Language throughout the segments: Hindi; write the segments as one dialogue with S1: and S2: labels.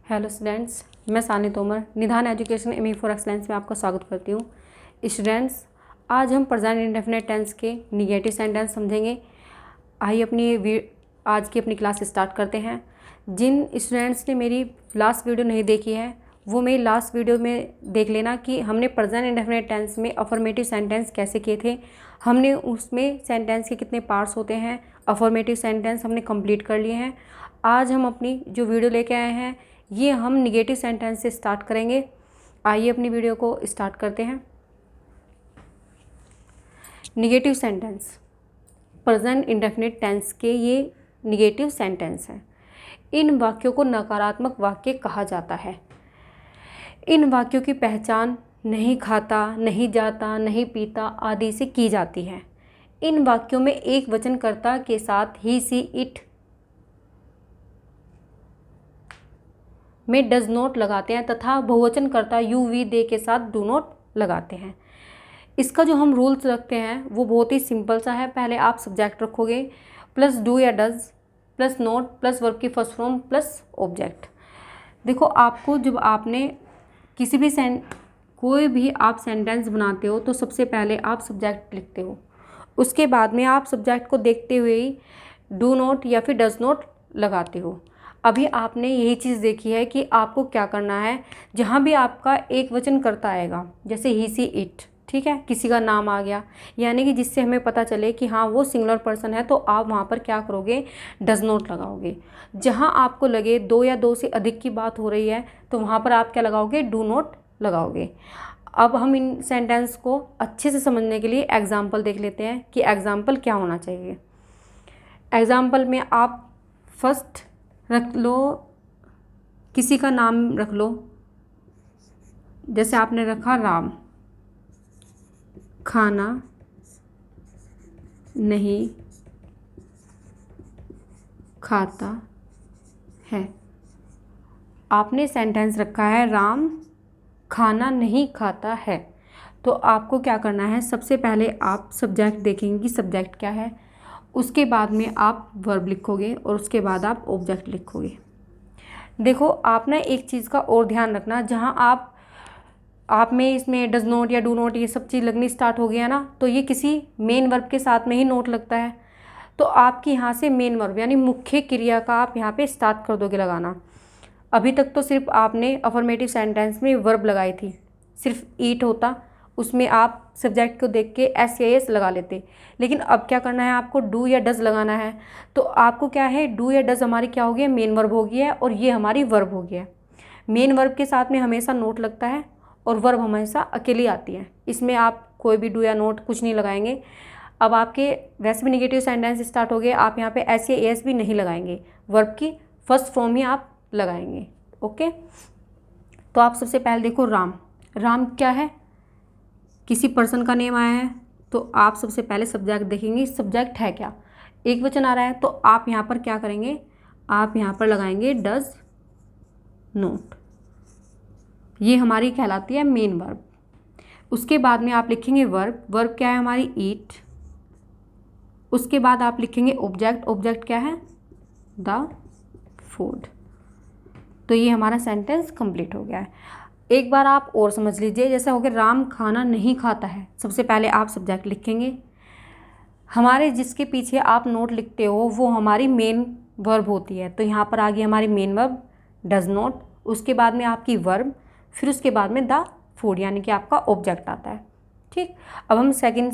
S1: हेलो स्टूडेंट्स, मैं सानी तोमर निधान एजुकेशन एम फॉर एक्सलेंस में आपका स्वागत करती हूँ। स्टूडेंट्स, आज हम प्रेजेंट इंडेफिनिट टेंस के निगेटिव सेंटेंस समझेंगे। आइए आज की अपनी क्लास स्टार्ट करते हैं। जिन स्टूडेंट्स ने मेरी लास्ट वीडियो नहीं देखी है वो मेरी लास्ट वीडियो में देख लेना कि हमने प्रेजेंट इंडेफिनिट टेंस में अफर्मेटिव सेंटेंस कैसे किए थे। हमने उसमें सेंटेंस के कितने पार्ट्स होते हैं, अफर्मेटिव सेंटेंस हमने कंप्लीट कर लिए हैं। आज हम अपनी जो वीडियो लेके आए हैं ये हम निगेटिव सेंटेंस से स्टार्ट करेंगे। आइए अपनी वीडियो को स्टार्ट करते हैं। Negative sentence present indefinite tense के ये निगेटिव सेंटेंस हैं। इन वाक्यों को नकारात्मक वाक्य कहा जाता है। इन वाक्यों की पहचान नहीं खाता, नहीं जाता, नहीं पीता आदि से की जाती है। इन वाक्यों में एक वचनकर्ता के साथ ही, सी, इट में डज नॉट लगाते हैं तथा बहुवचनकर्ता यू, वी, दे के साथ डू नॉट लगाते हैं। इसका जो हम रूल्स रखते हैं वो बहुत ही सिंपल सा है। पहले आप सब्जेक्ट रखोगे प्लस डू या does plus not plus verb की फर्स्ट फॉर्म प्लस ऑब्जेक्ट। देखो, आपको जब आपने किसी भी कोई भी आप सेंटेंस बनाते हो तो सबसे पहले आप सब्जेक्ट लिखते हो। उसके बाद में आप सब्जेक्ट को देखते हुए ही डू नॉट या फिर डज नॉट लगाते हो। अभी आपने यही चीज़ देखी है कि आपको क्या करना है। जहाँ भी आपका एक वचन करता आएगा, जैसे ही, सी, इट, ठीक है, किसी का नाम आ गया यानी कि जिससे हमें पता चले कि हाँ वो सिंगुलर पर्सन है, तो आप वहाँ पर क्या करोगे, डज नॉट लगाओगे। जहाँ आपको लगे दो या दो से अधिक की बात हो रही है तो वहाँ पर आप क्या लगाओगे, डू नॉट लगाओगे। अब हम इन सेंटेंस को अच्छे से समझने के लिए एग्जाम्पल देख लेते हैं कि एग्जाम्पल क्या होना चाहिए। एग्जाम्पल में आप फर्स्ट रख लो, किसी का नाम रख लो। जैसे आपने रखा राम, खाना नहीं खाता है। आपने सेंटेंस रखा है राम खाना नहीं खाता है। तो आपको क्या करना है, सबसे पहले आप सब्जेक्ट देखेंगे कि सब्जेक्ट क्या है, उसके बाद में आप वर्ब लिखोगे और उसके बाद आप ऑब्जेक्ट लिखोगे। देखो, आप ना एक चीज़ का और ध्यान रखना, जहाँ आप में इसमें डज नॉट या डू नॉट ये सब चीज़ लगनी स्टार्ट हो गया ना, तो ये किसी मेन वर्ब के साथ में ही नोट लगता है। तो आपकी यहाँ से मेन वर्ब यानी मुख्य क्रिया का आप यहाँ पे स्टार्ट कर दोगे लगाना। अभी तक तो सिर्फ आपने अफर्मेटिव सेंटेंस में वर्ब लगाई थी, सिर्फ ईट होता, उसमें आप सब्जेक्ट को देख के एस या एस लगा लेते। लेकिन अब क्या करना है, आपको डू या डज लगाना है। तो आपको क्या है, डू या डज हमारी क्या हो गई है, मेन वर्ब हो गया है और ये हमारी वर्ब हो गया है। मेन वर्ब के साथ में हमेशा नोट लगता है और वर्ब हमेशा अकेली आती है। इसमें आप कोई भी डू या नोट कुछ नहीं लगाएंगे। अब आपके वैसे भी निगेटिव सेंटेंस स्टार्ट हो गए, आप यहाँ पे एस या एस भी नहीं लगाएंगे, वर्ब की फर्स्ट फॉर्म ही आप लगाएंगे। ओके, तो आप सबसे पहले देखो राम। राम क्या है, किसी पर्सन का नेम आया है, तो आप सबसे पहले सब्जेक्ट देखेंगे सब्जेक्ट है क्या। एक वचन आ रहा है तो आप यहाँ पर क्या करेंगे, आप यहाँ पर लगाएंगे डज नॉट। ये हमारी कहलाती है मेन वर्ब। उसके बाद में आप लिखेंगे वर्ब। वर्ब क्या है हमारी, ईट। उसके बाद आप लिखेंगे ऑब्जेक्ट। ऑब्जेक्ट क्या है, द फूड। तो ये हमारा सेंटेंस कंप्लीट हो गया है। एक बार आप और समझ लीजिए, जैसे हो गया राम खाना नहीं खाता है। सबसे पहले आप सब्जेक्ट लिखेंगे, हमारे जिसके पीछे आप नोट लिखते हो वो हमारी मेन वर्ब होती है। तो यहाँ पर आ गई हमारी मेन वर्ब डज नॉट। उसके बाद में आपकी वर्ब, फिर उसके बाद में द फूड यानी कि आपका ऑब्जेक्ट आता है। ठीक, अब हम सेकंड,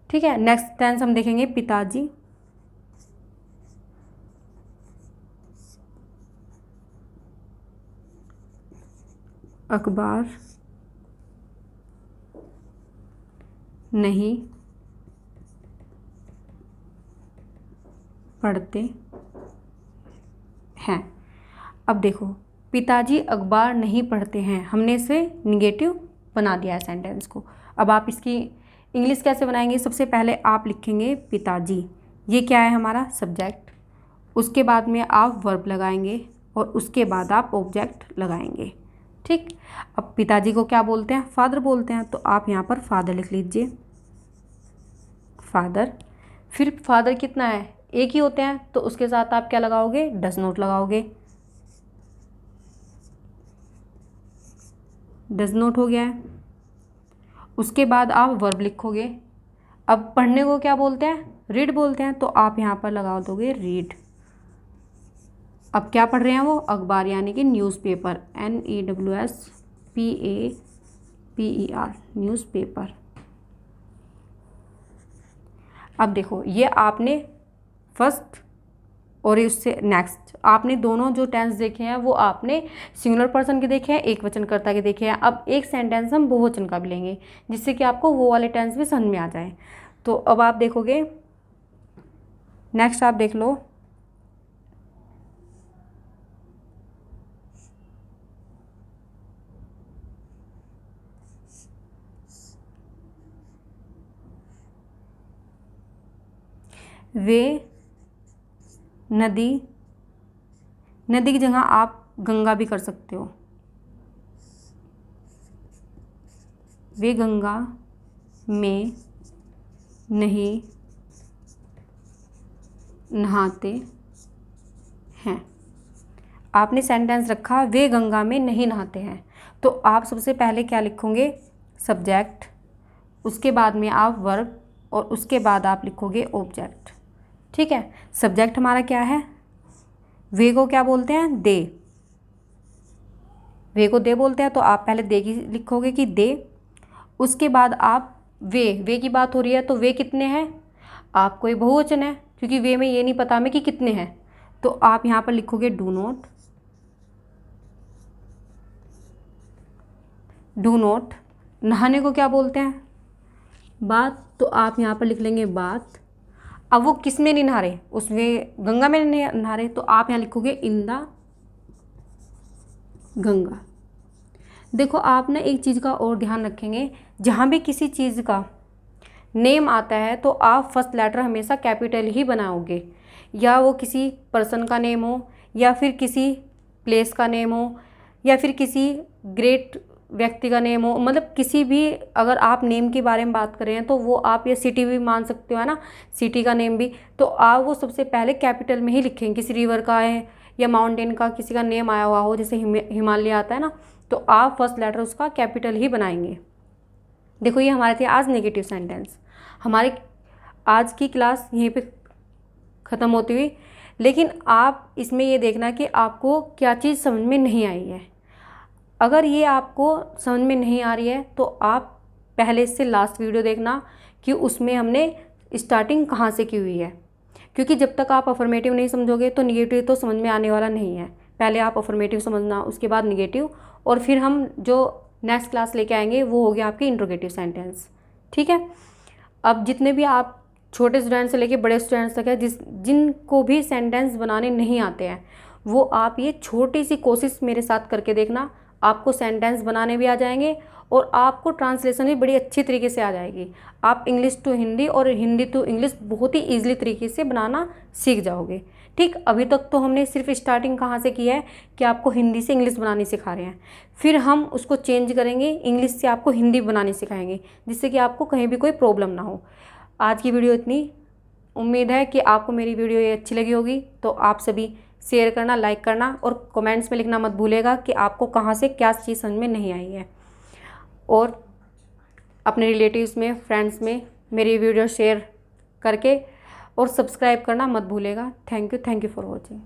S1: ठीक है, नेक्स्ट टेंस हम देखेंगे पिताजी। अखबार नहीं पढ़ते हैं। अब देखो, पिताजी अखबार नहीं पढ़ते हैं, हमने इसे निगेटिव बना दिया है सेंटेंस को। अब आप इसकी इंग्लिश कैसे बनाएंगे, सबसे पहले आप लिखेंगे पिताजी, ये क्या है हमारा सब्जेक्ट। उसके बाद में आप वर्ब लगाएंगे और उसके बाद आप ऑब्जेक्ट लगाएंगे। ठीक, अब पिताजी को क्या बोलते हैं, फादर बोलते हैं, तो आप यहाँ पर फादर लिख लीजिए, फादर। फिर फादर कितना है, एक ही होते हैं, तो उसके साथ आप क्या लगाओगे, डज नॉट लगाओगे। डज नॉट हो गया है। उसके बाद आप वर्ब लिखोगे। अब पढ़ने को क्या बोलते हैं, रीड बोलते हैं, तो आप यहाँ पर लगा दोगे रीड। अब क्या पढ़ रहे हैं वो, अखबार यानी कि न्यूज़पेपर, NEWSPAPER, न्यूज़पेपर। अब देखो ये आपने फर्स्ट और उससे नेक्स्ट आपने दोनों जो टेंस देखे हैं वो आपने सिंगुलर पर्सन के देखे हैं, एक वचनकर्ता के देखे हैं। अब एक सेंटेंस हम बहुवचन का भी लेंगे जिससे कि आपको वो वाले टेंस भी समझ में आ जाए। तो अब आप देखोगे, नेक्स्ट आप देख लो, वे नदी, नदी की जगह आप गंगा भी कर सकते हो। वे गंगा में नहीं नहाते हैं। आपने सेंटेंस रखा वे गंगा में नहीं नहाते हैं, तो आप सबसे पहले क्या लिखोगे, सब्जेक्ट, उसके बाद में आप वर्ब और उसके बाद आप लिखोगे ऑब्जेक्ट। ठीक है, सब्जेक्ट हमारा क्या है, वे को क्या बोलते हैं, दे, वे को दे बोलते हैं, तो आप पहले दे की लिखोगे कि दे। उसके बाद आप वे की बात हो रही है, तो वे कितने हैं, आपको ये बहुवचन है क्योंकि वे में ये नहीं पता हमें कि कितने हैं, तो आप यहाँ पर लिखोगे डू नॉट। डू नॉट, नहाने को क्या बोलते हैं, बात, तो आप यहाँ पर लिख लेंगे बात। अब वो किस में नहीं नहा रहे, उसमें गंगा में नहीं नहा रहे, तो आप यहाँ लिखोगे इन द गंगा। देखो आप ना एक चीज़ का और ध्यान रखेंगे, जहाँ भी किसी चीज़ का नेम आता है तो आप फर्स्ट लेटर हमेशा कैपिटल ही बनाओगे, या वो किसी पर्सन का नेम हो, या फिर किसी प्लेस का नेम हो, या फिर किसी ग्रेट व्यक्ति का नेम हो, मतलब किसी भी, अगर आप नेम के बारे में बात कर रहे हैं तो वो आप ये सिटी भी मान सकते हो, है ना, सिटी का नेम भी, तो आप वो सबसे पहले कैपिटल में ही लिखेंगे। किसी रिवर का है या माउंटेन का किसी का नेम आया हुआ हो, जैसे हिमालय आता है ना, तो आप फर्स्ट लेटर उसका कैपिटल ही बनाएंगे। देखो ये हमारे थे आज नेगेटिव सेंटेंस। हमारी आज की क्लास यहीं पे ख़त्म होती हुई, लेकिन आप इसमें ये देखना कि आपको क्या चीज़ समझ में नहीं आई है। अगर ये आपको समझ में नहीं आ रही है तो आप पहले से लास्ट वीडियो देखना कि उसमें हमने स्टार्टिंग कहाँ से की हुई है, क्योंकि जब तक आप अफर्मेटिव नहीं समझोगे तो निगेटिव तो समझ में आने वाला नहीं है। पहले आप अफर्मेटिव समझना, उसके बाद निगेटिव, और फिर हम जो नेक्स्ट क्लास लेके आएंगे वो हो गया आपकी इंट्रोगेटिव सेंटेंस। ठीक है, अब जितने भी आप छोटे स्टूडेंट से लेके बड़े स्टूडेंट्स तक है, जिनको भी सेंटेंस बनाने नहीं आते हैं, वो आप ये छोटी सी कोशिश मेरे साथ करके देखना, आपको सेंटेंस बनाने भी आ जाएंगे और आपको ट्रांसलेशन भी बड़ी अच्छी तरीके से आ जाएगी। आप इंग्लिश टू हिंदी और हिंदी टू इंग्लिश बहुत ही ईजिली तरीके से बनाना सीख जाओगे। ठीक, अभी तक तो हमने सिर्फ स्टार्टिंग कहाँ से की है कि आपको हिंदी से इंग्लिश बनानी सिखा रहे हैं, फिर हम उसको चेंज करेंगे, इंग्लिश से आपको हिंदी बनानी सिखाएंगे, जिससे कि आपको कहीं भी कोई प्रॉब्लम ना हो। आज की वीडियो इतनी, उम्मीद है कि आपको मेरी वीडियो ये अच्छी लगी होगी, तो आप सभी शेयर करना, लाइक करना और कमेंट्स में लिखना मत भूलेगा कि आपको कहाँ से क्या चीज़ समझ में नहीं आई है, और अपने रिलेटिव्स में, फ्रेंड्स में मेरी वीडियो शेयर करके और सब्सक्राइब करना मत भूलेगा। Thank you for watching.